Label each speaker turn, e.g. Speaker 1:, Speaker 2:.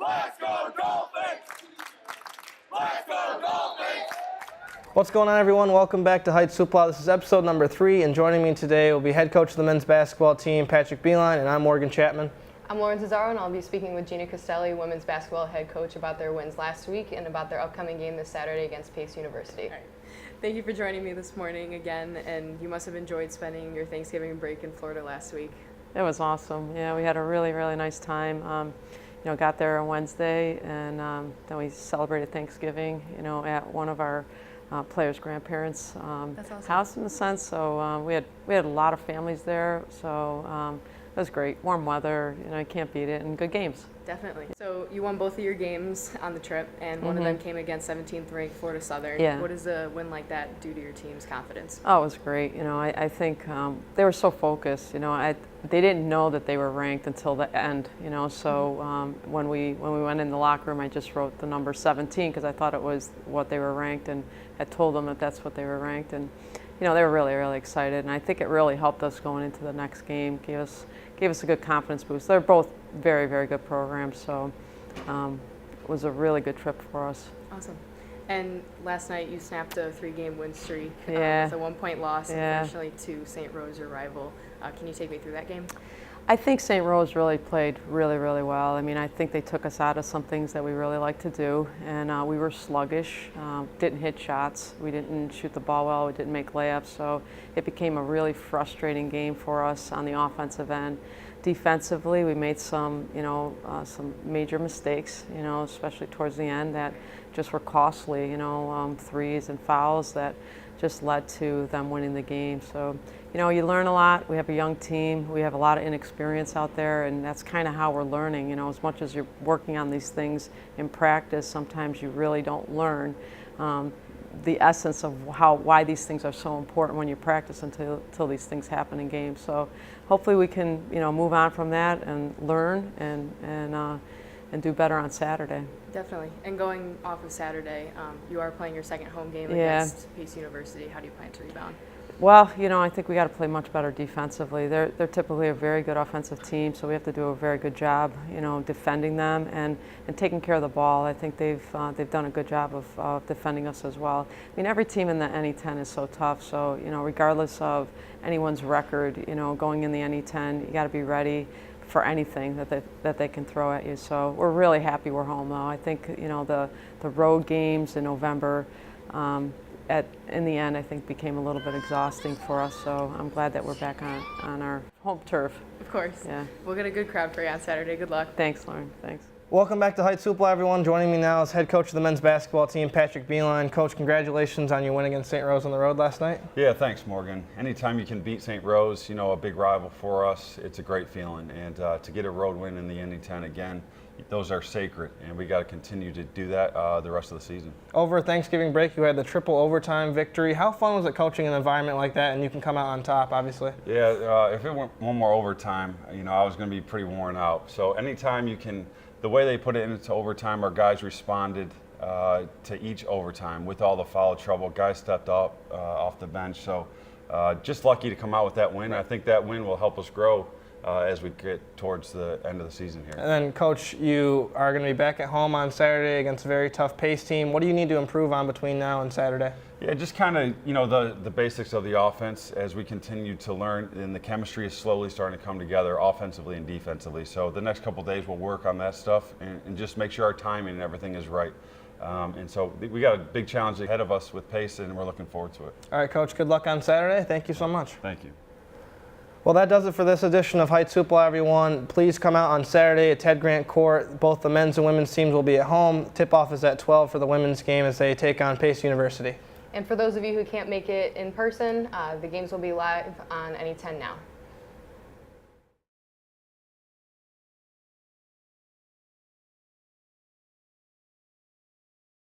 Speaker 1: Let's go Dolphins! Let's go Dolphins!
Speaker 2: What's going on, everyone? Welcome back to Heights Hoopla. This is episode number 3, and joining me today will be head coach of the men's basketball team, Patrick Beeline, and I'm Morgan Chapman.
Speaker 3: I'm Lauren Cesaro, and I'll be speaking with Gina Costelli, women's basketball head coach, about their wins last week and about their upcoming game this Saturday against Pace University.
Speaker 4: All right. Thank you for joining me this morning again, and you must have enjoyed spending your Thanksgiving break in Florida last week.
Speaker 5: It was awesome. Yeah, we had a really, really nice time. Got there on Wednesday, and then we celebrated Thanksgiving, at one of our players' grandparents'
Speaker 4: That's awesome.
Speaker 5: house, in a sense. So we had a lot of families there. So it was great. Warm weather, you can't beat it, and good games.
Speaker 4: Definitely. So you won both of your games on the trip, and one of them came against 17th ranked Florida Southern.
Speaker 5: Yeah.
Speaker 4: What does a win like that do to your team's confidence?
Speaker 5: Oh, it was great. I think they were so focused. They didn't know that they were ranked until the end. So when we went in the locker room, I just wrote the number 17 because I thought it was what they were ranked, and I told them that that's what they were ranked, and they were really, really excited. And I think it really helped us going into the next game. Gave us a good confidence boost. They're both very, very good programs. So it was a really good trip for us.
Speaker 4: Awesome. And last night you snapped a 3-game win streak with
Speaker 5: Yeah.
Speaker 4: a 1-point loss,
Speaker 5: Yeah.
Speaker 4: unfortunately, to St. Rose, your rival. Can you take me through that game?
Speaker 5: I think St. Rose really played really, really well. I think they took us out of some things that we really like to do, and we were sluggish, didn't hit shots, we didn't shoot the ball well, we didn't make layups, so it became a really frustrating game for us on the offensive end. Defensively, we made some major mistakes, especially towards the end that just were costly, threes and fouls that just led to them winning the game. So, you learn a lot. We have a young team. We have a lot of inexperience out there, and that's kind of how we're learning. As much as you're working on these things in practice, sometimes you really don't learn the essence of why these things are so important when you practice until these things happen in games. So hopefully we can move on from that and learn and do better on Saturday.
Speaker 4: Definitely. And going off of Saturday, you are playing your second home game
Speaker 5: Yeah.
Speaker 4: against Pace University. How do you plan to rebound?
Speaker 5: Well, I think we got to play much better defensively. They're typically a very good offensive team, so we have to do a very good job, defending them and taking care of the ball. I think they've done a good job of defending us as well. Every team in the NE10 is so tough. So regardless of anyone's record, going in the NE10, you got to be ready for anything that they can throw at you. So we're really happy we're home, though. I think the road games in November. In the end, I think became a little bit exhausting for us, so I'm glad that we're back on our home turf.
Speaker 4: Of course.
Speaker 5: Yeah.
Speaker 4: We'll get a good crowd for you on Saturday. Good luck.
Speaker 5: Thanks, Lauren. Thanks.
Speaker 2: Welcome back to Heights Hoopla, everyone. Joining me now is head coach of the men's basketball team, Patrick Beeline. Coach, congratulations on your win against St. Rose on the road last night.
Speaker 6: Yeah, thanks, Morgan. Anytime you can beat St. Rose, a big rival for us, it's a great feeling. And to get a road win in the NE10 again, those are sacred, and we got to continue to do that the rest of the season. Over
Speaker 2: Thanksgiving break, you had the triple overtime victory. How fun was it coaching in an environment like that, and you can come out on top, obviously?
Speaker 6: Yeah, if it went one more overtime, I was going to be pretty worn out. So anytime you can, the way they put it into overtime, our guys responded to each overtime with all the foul trouble. Guys stepped up off the bench, so just lucky to come out with that win. I think that win will help us grow as we get towards the end of the season here.
Speaker 2: And then, Coach, you are going to be back at home on Saturday against a very tough Pace team. What do you need to improve on between now and Saturday?
Speaker 6: Yeah, just kind of, the basics of the offense as we continue to learn, and the chemistry is slowly starting to come together offensively and defensively. So the next couple of days we'll work on that stuff and just make sure our timing and everything is right. And so we got a big challenge ahead of us with Pace, and we're looking forward to it.
Speaker 2: All right, Coach, good luck on Saturday. Thank you so much.
Speaker 6: Thank you.
Speaker 2: Well, that does it for this edition of Heights Hoopla, everyone. Please come out on Saturday at Ted Grant Court. Both the men's and women's teams will be at home. Tip-off is at 12 for the women's game as they take on Pace University.
Speaker 3: And for those of you who can't make it in person, the games will be live on NE10 Now.